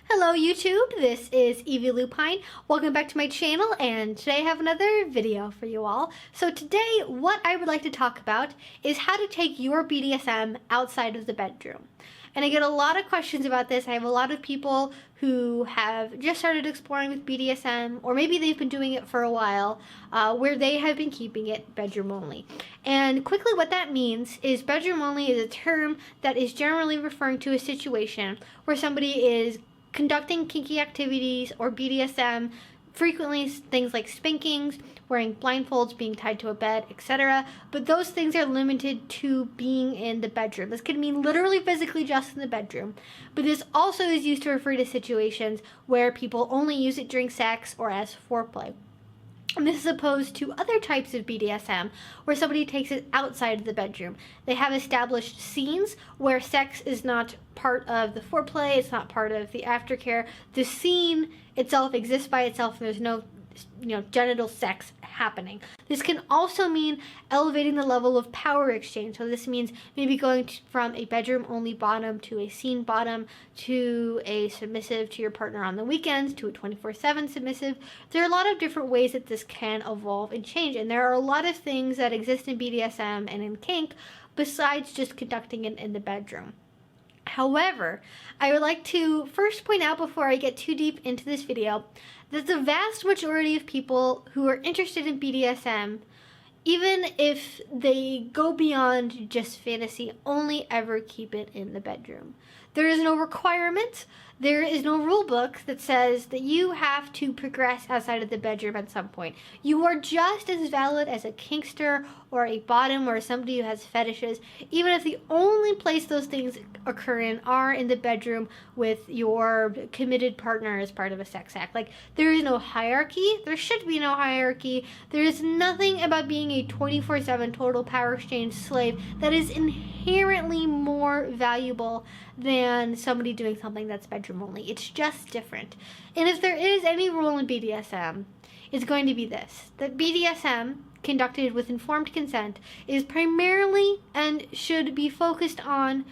Hello YouTube, this is Evie Lupine. Welcome back to my channel, and today I have another video for you all. So today what I would like to talk about is how to take your BDSM outside of the bedroom. And I get a lot of questions about this. I have a lot of people who have just started exploring with BDSM, or maybe they've been doing it for a while, where they have been keeping it bedroom only. And quickly what that means is bedroom only is a term that is generally referring to a situation where somebody is conducting kinky activities or BDSM, frequently things like spankings, wearing blindfolds, being tied to a bed, etc. But those things are limited to being in the bedroom. This could mean literally physically just in the bedroom, but this also is used to refer to situations where people only use it during sex or as foreplay. And this is opposed to other types of BDSM where somebody takes it outside of the bedroom. They have established scenes where sex is not part of the foreplay, it's not part of the aftercare. The scene itself exists by itself, and there's no genital sex happening. This can also mean elevating the level of power exchange. So this means maybe going from a bedroom only bottom to a scene bottom to a submissive to your partner on the weekends to a 24/7 submissive. There are a lot of different ways that this can evolve and change, and there are a lot of things that exist in BDSM and in kink besides just conducting it in the bedroom. However, I would like to first point out before I get too deep into this video that the vast majority of people who are interested in BDSM, even if they go beyond just fantasy, only ever keep it in the bedroom. There is no requirement, there is no rule book that says that you have to progress outside of the bedroom at some point. You are just as valid as a kinkster or a bottom or somebody who has fetishes, even if the only place those things occur in are in the bedroom with your committed partner as part of a sex act. Like, there is no hierarchy, there should be no hierarchy. There is nothing about being a 24/7 total power exchange slave that is inherently more valuable than somebody doing something that's bedroom only. It's just different. And if there is any rule in BDSM, it's going to be this: that BDSM conducted with informed consent is primarily and should be focused on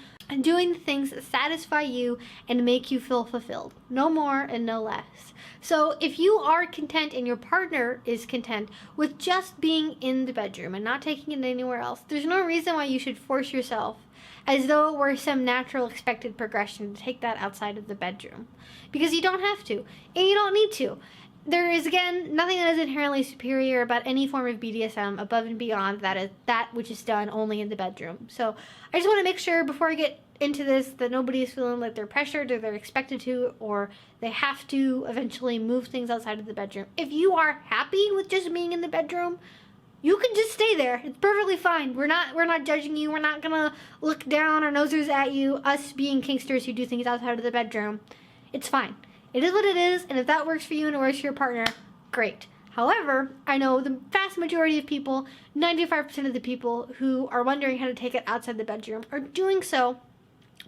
doing the things that satisfy you and make you feel fulfilled. No more and no less. So if you are content and your partner is content with just being in the bedroom and not taking it anywhere else, there's no reason why you should force yourself as though it were some natural expected progression to take that outside of the bedroom. Because you don't have to, and you don't need to. There is, again, nothing that is inherently superior about any form of BDSM above and beyond that which is done only in the bedroom. So I just want to make sure before I get into this that nobody is feeling like they're pressured or they're expected to, or they have to eventually move things outside of the bedroom. If you are happy with just being in the bedroom, you can just stay there. It's perfectly fine. We're not judging you. We're not gonna look down our noses at you, us being kinksters who do things outside of the bedroom. It's fine. It is what it is, and if that works for you and it works for your partner, great. However, I know the vast majority of people, 95% of the people who are wondering how to take it outside the bedroom are doing so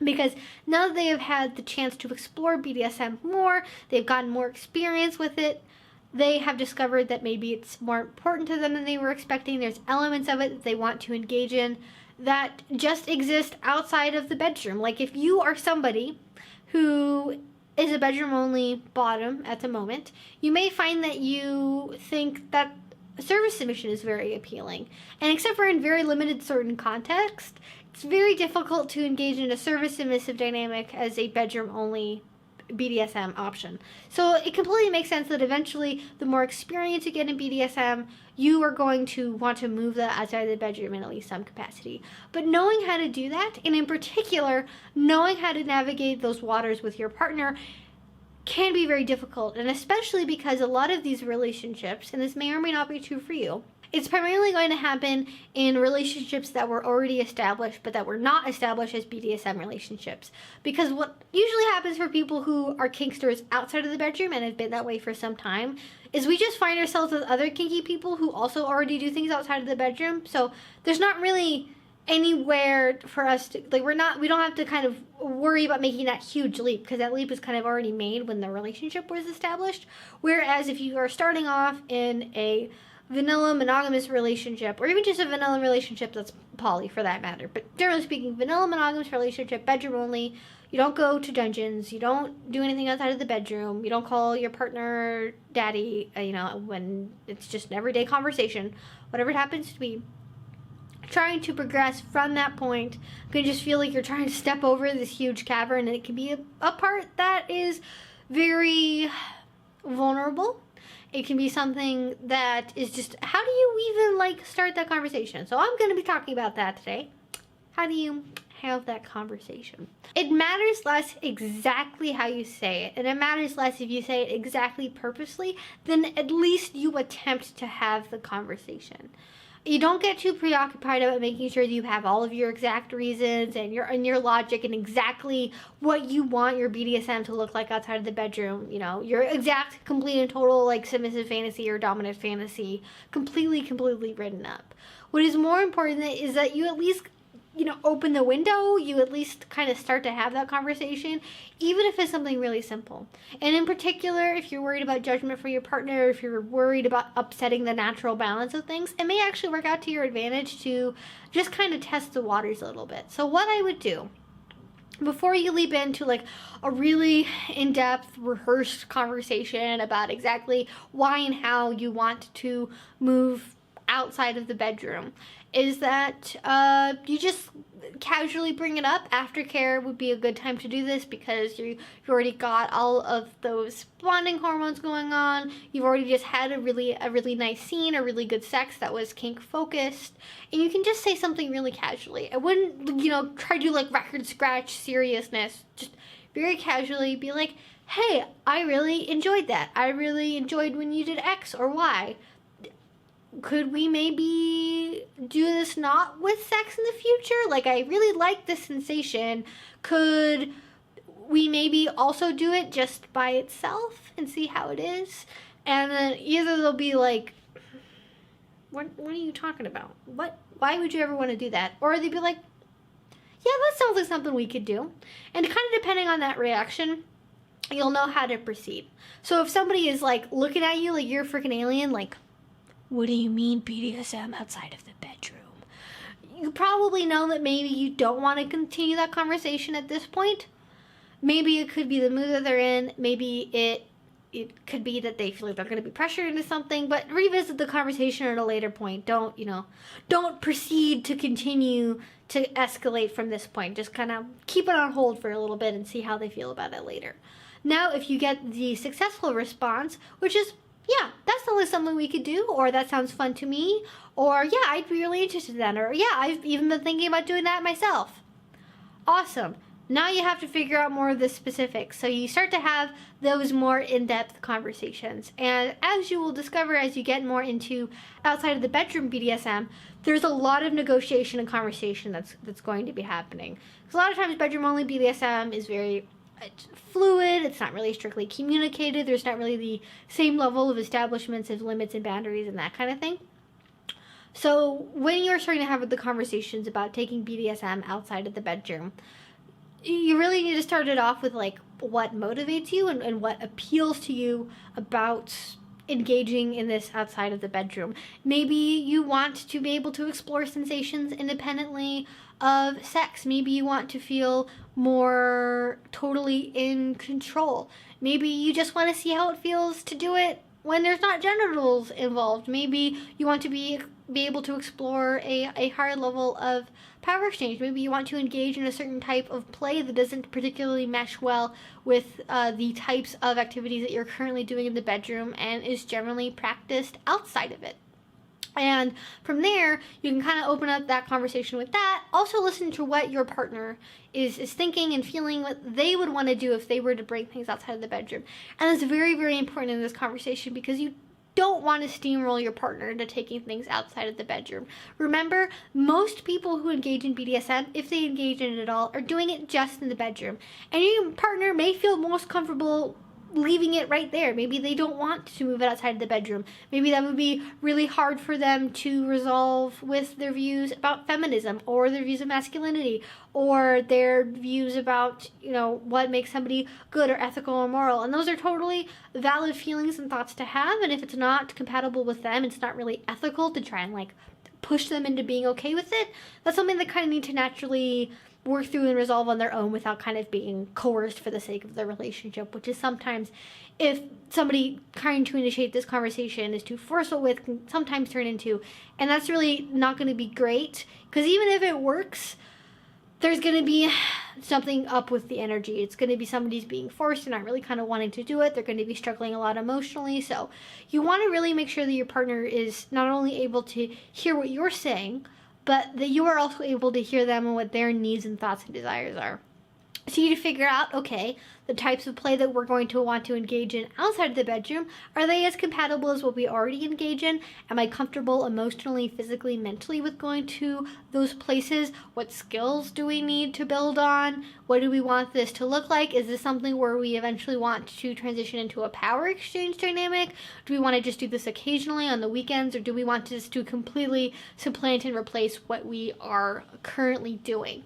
because now that they have had the chance to explore BDSM more, they've gotten more experience with it, they have discovered that maybe it's more important to them than they were expecting. There's elements of it that they want to engage in that just exist outside of the bedroom. Like, if you are somebody who is a bedroom only bottom at the moment, you may find that you think that service submission is very appealing. And except for in very limited certain contexts, it's very difficult to engage in a service submissive dynamic as a bedroom only BDSM option. So it completely makes sense that eventually the more experience you get in BDSM, you are going to want to move that outside of the bedroom in at least some capacity. But knowing how to do that, and in particular, knowing how to navigate those waters with your partner, can be very difficult. And especially because a lot of these relationships, and this may or may not be true for you, it's primarily going to happen in relationships that were already established but that were not established as BDSM relationships. Because what usually happens for people who are kinksters outside of the bedroom and have been that way for some time is we just find ourselves with other kinky people who also already do things outside of the bedroom. So there's not really anywhere for us to, like, we don't have to kind of worry about making that huge leap, because that leap is kind of already made when the relationship was established. Whereas if you are starting off in a vanilla monogamous relationship, or even just a vanilla relationship that's poly for that matter, but generally speaking, vanilla monogamous relationship, bedroom only, you don't go to dungeons, you don't do anything outside of the bedroom, you don't call your partner daddy, when it's just an everyday conversation, whatever it happens to be. Trying to progress from that point, you can just feel like you're trying to step over this huge cavern, and it can be a part that is very vulnerable. It can be something that is just, how do you even start that conversation? So I'm going to be talking about that today. How do you have that conversation? It matters less exactly how you say it, and it matters less if you say it exactly purposely, then at least you attempt to have the conversation. You don't get too preoccupied about making sure that you have all of your exact reasons and your logic and exactly what you want your BDSM to look like outside of the bedroom. Your exact, complete, and total submissive fantasy or dominant fantasy completely written up. What is more important is that you at least open the window, you at least kind of start to have that conversation, even if it's something really simple. And in particular, if you're worried about judgment for your partner, if you're worried about upsetting the natural balance of things, it may actually work out to your advantage to just kind of test the waters a little bit. So what I would do before you leap into a really in-depth rehearsed conversation about exactly why and how you want to move outside of the bedroom is that you just casually bring it up. Aftercare would be a good time to do this because you already got all of those bonding hormones going on. You've already just had a really nice scene, a really good sex that was kink focused, and you can just say something really casually. I wouldn't try to do record scratch seriousness. Just very casually be like, hey, I really enjoyed that. I really enjoyed when you did X or Y. Could we maybe do this not with sex in the future? I really like this sensation. Could we maybe also do it just by itself and see how it is? And then either they'll be like, what are you talking about? Why would you ever want to do that? Or they'd be like, yeah, that sounds like something we could do. And kind of depending on that reaction, you'll know how to proceed. So if somebody is looking at you like you're a freaking alien, what do you mean BDSM outside of the bedroom? You probably know that maybe you don't want to continue that conversation at this point. Maybe it could be the mood that they're in. Maybe it could be that they feel like they're going to be pressured into something, but revisit the conversation at a later point. Don't proceed to continue to escalate from this point. Just kind of keep it on hold for a little bit and see how they feel about it later. Now, if you get the successful response, which is, yeah, that's totally something we could do, or that sounds fun to me, or yeah, I'd be really interested in that, or yeah, I've even been thinking about doing that myself. Awesome. Now you have to figure out more of the specifics, so you start to have those more in-depth conversations. And as you will discover as you get more into outside of the bedroom BDSM, there's a lot of negotiation and conversation that's going to be happening. Because a lot of times bedroom-only BDSM is very fluid, it's not really strictly communicated, there's not really the same level of establishments of limits and boundaries and that kind of thing. So when you're starting to have the conversations about taking BDSM outside of the bedroom, you really need to start it off with what motivates you and what appeals to you about engaging in this outside of the bedroom. Maybe you want to be able to explore sensations independently of sex. Maybe you want to feel more totally in control. Maybe you just want to see how it feels to do it when there's not genitals involved. Maybe you want to be able to explore a higher level of power exchange. Maybe you want to engage in a certain type of play that doesn't particularly mesh well with the types of activities that you're currently doing in the bedroom and is generally practiced outside of it. And from there, you can kind of open up that conversation with that. Also listen to what your partner is thinking and feeling, what they would want to do if they were to bring things outside of the bedroom. And it's very, very important in this conversation because you don't want to steamroll your partner into taking things outside of the bedroom. Remember, most people who engage in BDSM, if they engage in it at all, are doing it just in the bedroom. And your partner may feel most comfortable leaving it right there. Maybe they don't want to move it outside of the bedroom. Maybe that would be really hard for them to resolve with their views about feminism, or their views of masculinity, or their views about, you know, what makes somebody good or ethical or moral. And those are totally valid feelings and thoughts to have. And if it's not compatible with them, it's not really ethical to try and like push them into being okay with it. That's something they kind of need to naturally work through and resolve on their own without kind of being coerced for the sake of the relationship, which is sometimes, if somebody trying to initiate this conversation is too forceful with, can sometimes turn into, and that's really not going to be great, because even if it works, there's going to be something up with the energy. It's going to be somebody's being forced and not really kind of wanting to do it. They're going to be struggling a lot emotionally. So you want to really make sure that your partner is not only able to hear what you're saying, but that you are also able to hear them and what their needs and thoughts and desires are. So you need to figure out, okay, the types of play that we're going to want to engage in outside of the bedroom, are they as compatible as what we already engage in? Am I comfortable emotionally, physically, mentally with going to those places? What skills do we need to build on? What do we want this to look like? Is this something where we eventually want to transition into a power exchange dynamic? Do we want to just do this occasionally on the weekends, or do we want this to completely supplant and replace what we are currently doing?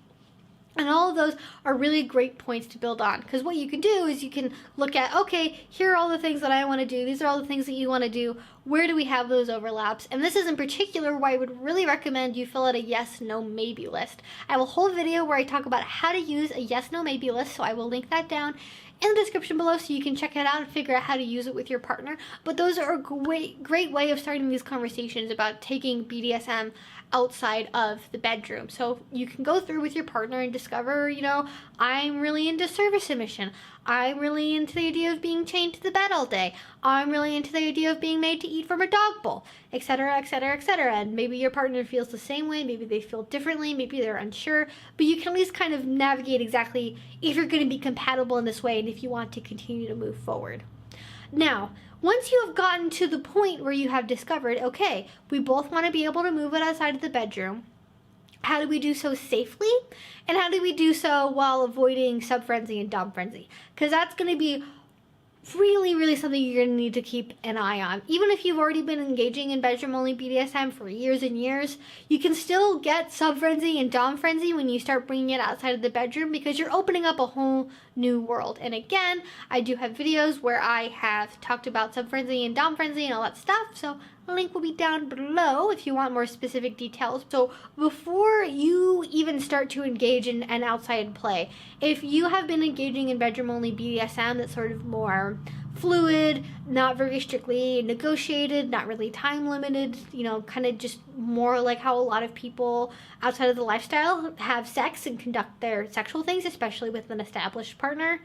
And all of those are really great points to build on, because what you can do is you can look at, okay, here are all the things that I want to do. These are all the things that you want to do. Where do we have those overlaps? And this is in particular why I would really recommend you fill out a yes, no, maybe list. I have a whole video where I talk about how to use a yes, no, maybe list, so I will link that down in the description below so you can check it out and figure out how to use it with your partner. But those are a great way of starting these conversations about taking BDSM outside of the bedroom. So you can go through with your partner and discover, you know, I'm really into service submission. I'm really into the idea of being chained to the bed all day. I'm really into the idea of being made to eat from a dog bowl, etc., etc., etc. And maybe your partner feels the same way. Maybe they feel differently. Maybe they're unsure. But you can at least kind of navigate exactly if you're going to be compatible in this way and if you want to continue to move forward. Now, once you have gotten to the point where you have discovered, okay, we both want to be able to move it outside of the bedroom, how do we do so safely? And how do we do so while avoiding sub-frenzy and dom frenzy? Because that's going to be really something you're going to need to keep an eye on. Even if you've already been engaging in bedroom-only BDSM for years and years, you can still get sub-frenzy and dom frenzy when you start bringing it outside of the bedroom, because you're opening up a whole new world. And again, I do have videos where I have talked about sub-frenzy and dom frenzy and all that stuff, so a link will be down below if you want more specific details. So before you even start to engage in an outside play, if you have been engaging in bedroom-only BDSM that's sort of more fluid, not very strictly negotiated, not really time limited, you know, kind of just more like how a lot of people outside of the lifestyle have sex and conduct their sexual things, especially with an established partner,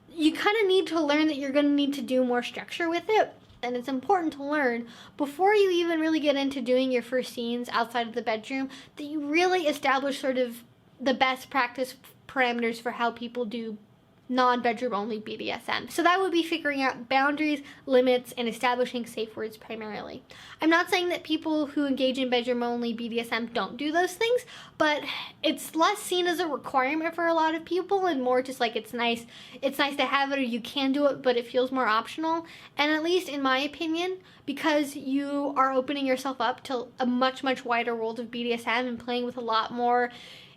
you kind of need to learn that you're going to need to do more structure with it. And it's important to learn before you even really get into doing your first scenes outside of the bedroom that you really establish sort of the best practice parameters for how people do non-bedroom only BDSM. So that would be figuring out boundaries, limits, and establishing safe words primarily. I'm not saying that people who engage in bedroom only BDSM don't do those things, but it's less seen as a requirement for a lot of people and more just like it's nice to have it, or you can do it, but it feels more optional. And at least in my opinion, because you are opening yourself up to a much wider world of BDSM and playing with a lot more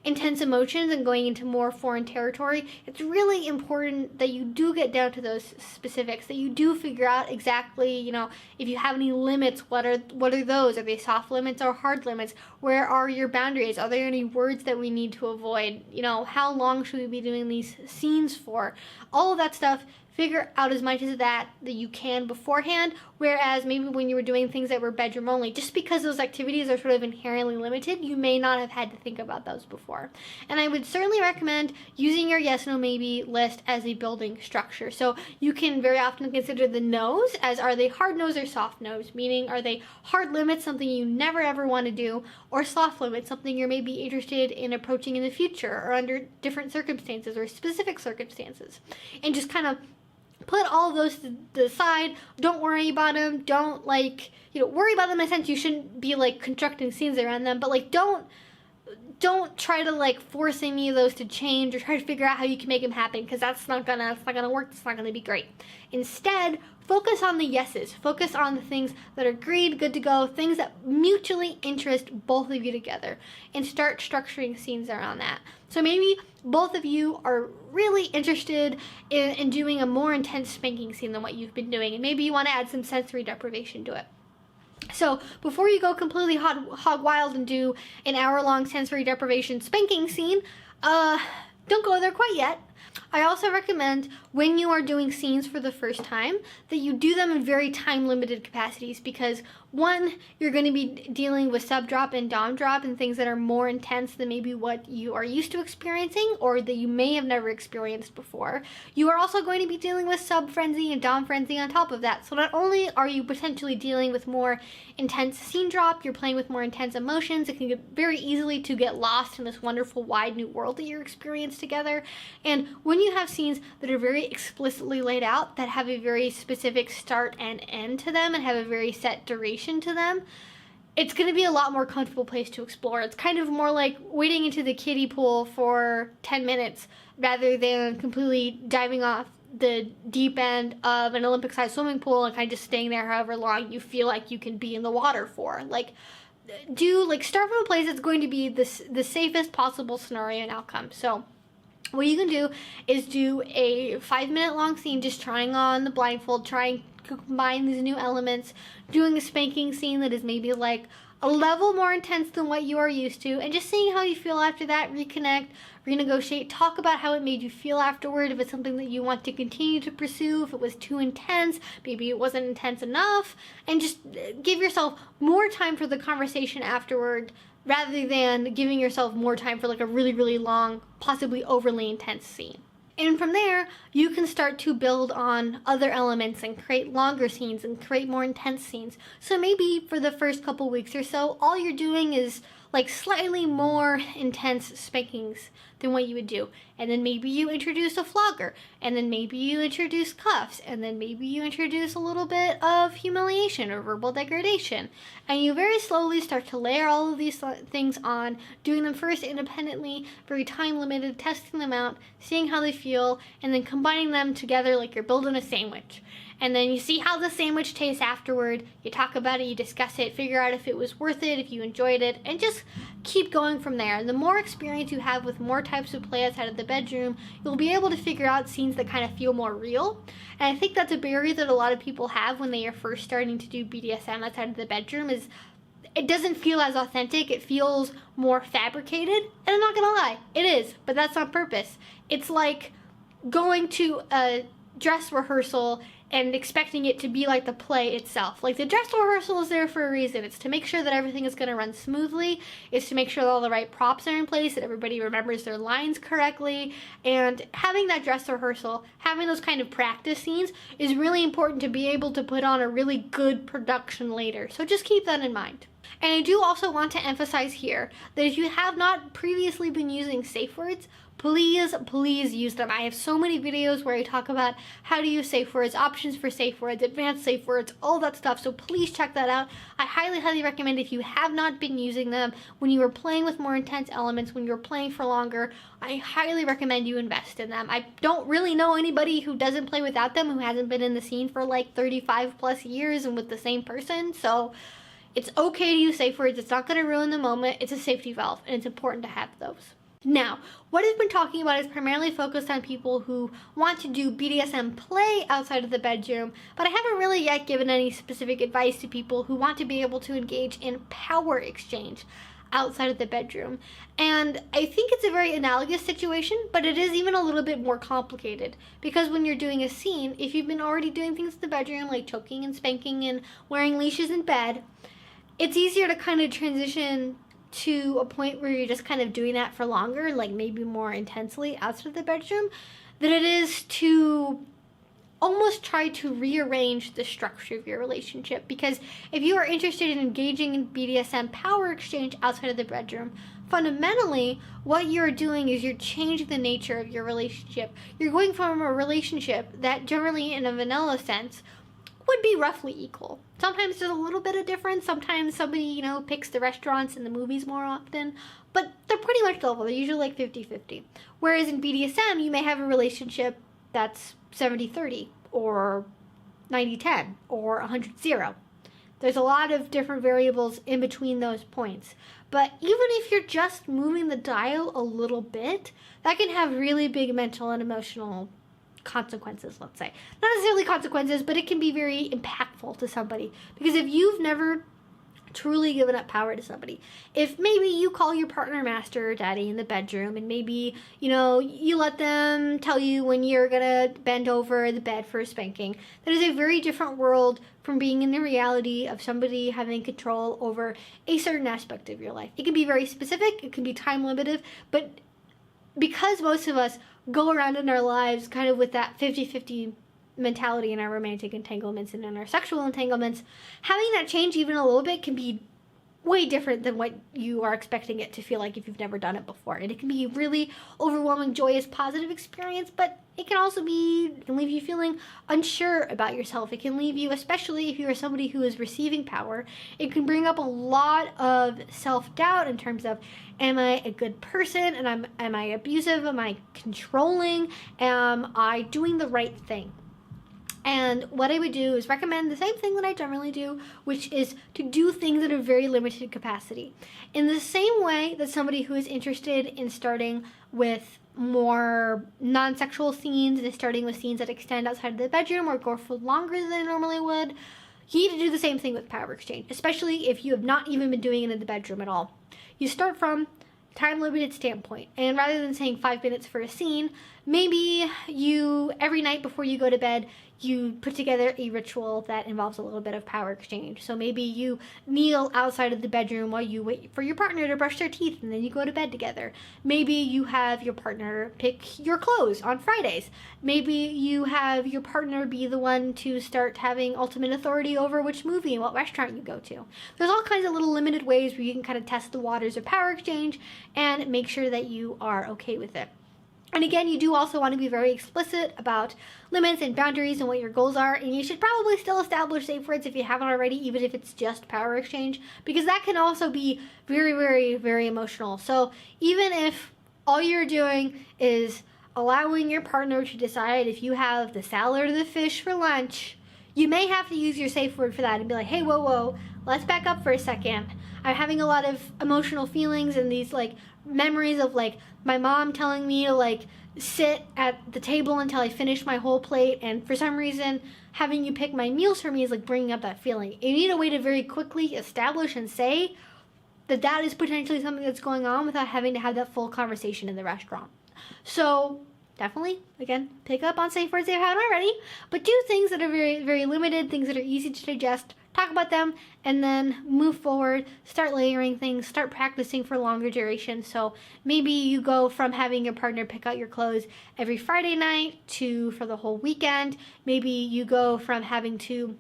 intense emotions and going into more foreign territory, it's really important that you do get down to those specifics, that you do figure out exactly, you know, if you have any limits, what are those? Are they soft limits or hard limits? Where are your boundaries? Are there any words that we need to avoid? You know, how long should we be doing these scenes for? All of that stuff. Figure out as much as that you can beforehand, whereas maybe when you were doing things that were bedroom only, just because those activities are sort of inherently limited, you may not have had to think about those before. And I would certainly recommend using your yes, no, maybe list as a building structure. So you can very often consider the no's as, are they hard no's or soft no's? Meaning, are they hard limits, something you never ever want to do, or soft limits, something you're maybe interested in approaching in the future or under different circumstances or specific circumstances. And just kind of put all of those to the side. Don't worry about them. Don't, like, you know, worry about them in a sense. You shouldn't be like constructing scenes around them, but like don't don't try to like force any of those to change or try to figure out how you can make them happen, because that's not gonna work. It's not gonna be great. Instead, focus on the yeses. Focus on the things that are agreed, good to go, things that mutually interest both of you together, and start structuring scenes around that. So maybe both of you are really interested in doing a more intense spanking scene than what you've been doing, and maybe you want to add some sensory deprivation to it. So before you go completely hog wild and do an hour-long sensory deprivation spanking scene, don't go there quite yet. I also recommend, when you are doing scenes for the first time, that you do them in very time-limited capacities, because one, you're going to be dealing with sub drop and dom drop and things that are more intense than maybe what you are used to experiencing or that you may have never experienced before. You are also going to be dealing with sub frenzy and dom frenzy on top of that. So not only are you potentially dealing with more intense scene drop, you're playing with more intense emotions. It can get very easily to get lost in this wonderful wide new world that you're experiencing together. And when you have scenes that are very explicitly laid out, that have a very specific start and end to them and have a very set duration to them, it's going to be a lot more comfortable place to explore. It's kind of more like wading into the kiddie pool for 10 minutes rather than completely diving off the deep end of an Olympic-sized swimming pool and kind of just staying there however long you feel like you can be in the water for. Start from a place that's going to be the safest possible scenario and outcome. So what you can do is do a 5-minute long scene just trying on the blindfold, trying to combine these new elements, doing a spanking scene that is maybe like a level more intense than what you are used to, and just seeing how you feel after that. Reconnect, renegotiate, talk about how it made you feel afterward, if it's something that you want to continue to pursue, if it was too intense, maybe it wasn't intense enough, and just give yourself more time for the conversation afterward, rather than giving yourself more time for like a really, really long, possibly overly intense scene. And from there, you can start to build on other elements and create longer scenes and create more intense scenes. So maybe for the first couple weeks or so, all you're doing is like slightly more intense spankings than what you would do. And then maybe you introduce a flogger, and then maybe you introduce cuffs, and then maybe you introduce a little bit of humiliation or verbal degradation. And you very slowly start to layer all of these things on, doing them first independently, very time limited, testing them out, seeing how they feel, and then combining them together like you're building a sandwich. And then you see how the sandwich tastes afterward, you talk about it, you discuss it, figure out if it was worth it, if you enjoyed it, and just keep going from there. And the more experience you have with more types of play outside of the bedroom, you'll be able to figure out scenes that kind of feel more real. And I think that's a barrier that a lot of people have when they are first starting to do BDSM outside of the bedroom, is it doesn't feel as authentic, it feels more fabricated. And I'm not gonna lie, it is, but that's on purpose. It's like going to a dress rehearsal and expecting it to be like the play itself. Like, the dress rehearsal is there for a reason. It's to make sure that everything is going to run smoothly. It's to make sure that all the right props are in place, that everybody remembers their lines correctly. And having that dress rehearsal, having those kind of practice scenes is really important to be able to put on a really good production later. So just keep that in mind. And I do also want to emphasize here that if you have not previously been using safe words, please use them. I have so many videos where I talk about how to use safe words, options for safe words, advanced safe words, all that stuff, so please check that out. I highly recommend, if you have not been using them when you are playing with more intense elements, when you're playing for longer, I highly recommend you invest in them. I don't really know anybody who doesn't play without them, who hasn't been in the scene for like 35 plus years and with the same person, so it's okay to use safe words. It's not going to ruin the moment. It's a safety valve, and it's important to have those. Now, what I've been talking about is primarily focused on people who want to do BDSM play outside of the bedroom, but I haven't really yet given any specific advice to people who want to be able to engage in power exchange outside of the bedroom. And I think it's a very analogous situation, but it is even a little bit more complicated, because when you're doing a scene, if you've been already doing things in the bedroom like choking and spanking and wearing leashes in bed, it's easier to kind of transition to a point where you're just kind of doing that for longer, like maybe more intensely outside of the bedroom, than it is to almost try to rearrange the structure of your relationship. Because if you are interested in engaging in BDSM power exchange outside of the bedroom, fundamentally what you're doing is you're changing the nature of your relationship. You're going from a relationship that generally, in a vanilla sense, would be roughly equal. Sometimes there's a little bit of difference. Sometimes somebody, you know, picks the restaurants and the movies more often, but they're pretty much level. They're usually like 50-50. Whereas in BDSM, you may have a relationship that's 70-30 or 90-10 or 100-0. There's a lot of different variables in between those points. But even if you're just moving the dial a little bit, that can have really big mental and emotional consequences, let's say. Not necessarily consequences, but it can be very impactful to somebody. Because if you've never truly given up power to somebody, if maybe you call your partner master or daddy in the bedroom, and maybe, you know, you let them tell you when you're gonna bend over the bed for a spanking, that is a very different world from being in the reality of somebody having control over a certain aspect of your life. It can be very specific, it can be time limited, but because most of us go around in our lives kind of with that 50-50 mentality in our romantic entanglements and in our sexual entanglements, having that change even a little bit can be way different than what you are expecting it to feel like if you've never done it before. And it can be a really overwhelming, joyous, positive experience, but it can also it can leave you feeling unsure about yourself. It can leave you, especially if you are somebody who is receiving power, it can bring up a lot of self-doubt in terms of, am I a good person? And am I abusive? Am I controlling? Am I doing the right thing? And what I would do is recommend the same thing that I generally do, which is to do things in a very limited capacity. In the same way that somebody who is interested in starting with more non-sexual scenes and starting with scenes that extend outside of the bedroom or go for longer than they normally would, you need to do the same thing with power exchange, especially if you have not even been doing it in the bedroom at all. You start from time-limited standpoint, and rather than saying 5 minutes for a scene, maybe you, every night before you go to bed, you put together a ritual that involves a little bit of power exchange. So maybe you kneel outside of the bedroom while you wait for your partner to brush their teeth, and then you go to bed together. Maybe you have your partner pick your clothes on Fridays. Maybe you have your partner be the one to start having ultimate authority over which movie and what restaurant you go to. There's all kinds of little limited ways where you can kind of test the waters of power exchange and make sure that you are okay with it. And again, you do also want to be very explicit about limits and boundaries and what your goals are, and you should probably still establish safe words if you haven't already, even if it's just power exchange, because that can also be very, very, very emotional. So even if all you're doing is allowing your partner to decide if you have the salad or the fish for lunch, you may have to use your safe word for that and be like, hey, whoa, let's back up for a second. I'm having a lot of emotional feelings and these like memories of like my mom telling me to like sit at the table until I finish my whole plate, and for some reason having you pick my meals for me is like bringing up that feeling. You need a way to very quickly establish and say that that is potentially something that's going on without having to have that full conversation in the restaurant. So definitely, again, pick up on safe words if you haven't already, but do things that are very, very limited, things that are easy to digest, talk about them, and then move forward, start layering things, start practicing for longer duration. So maybe you go from having your partner pick out your clothes every Friday night to for the whole weekend. Maybe you go from having to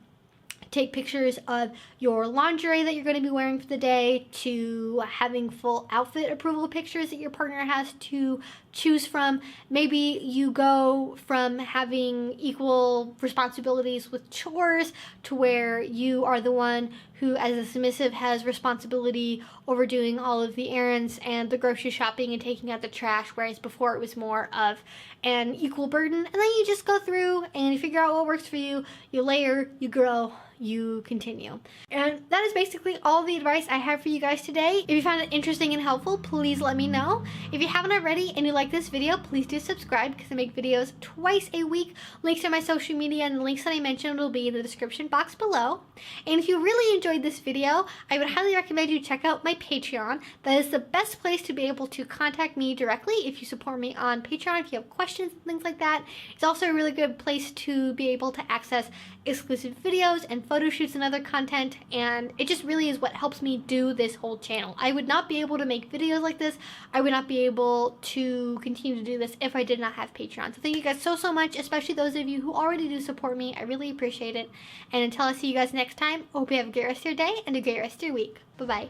take pictures of your lingerie that you're going to be wearing for the day to having full outfit approval pictures that your partner has to choose from. Maybe you go from having equal responsibilities with chores to where you are the one who, as a submissive, has responsibility over doing all of the errands and the grocery shopping and taking out the trash, whereas before it was more of an equal burden. And then you just go through and you figure out what works for you, you layer, you grow, you continue. And that is basically all the advice I have for you guys today. If you found it interesting and helpful, please let me know. If you haven't already and you like this video, please do subscribe because I make videos twice a week. Links to my social media and the links that I mentioned will be in the description box below. And if you really enjoyed this video, I would highly recommend you check out my Patreon. That is the best place to be able to contact me directly if you support me on Patreon, if you have questions and things like that. It's also a really good place to be able to access exclusive videos and photo shoots and other content, and it just really is what helps me do this whole channel. I would not be able to make videos like this. I would not be able to continue to do this if I did not have Patreon. So thank you guys so much, especially those of you who already do support me. I really appreciate it. And until I see you guys next time, I hope you have a great rest of your day and a great rest of your week. Bye-bye.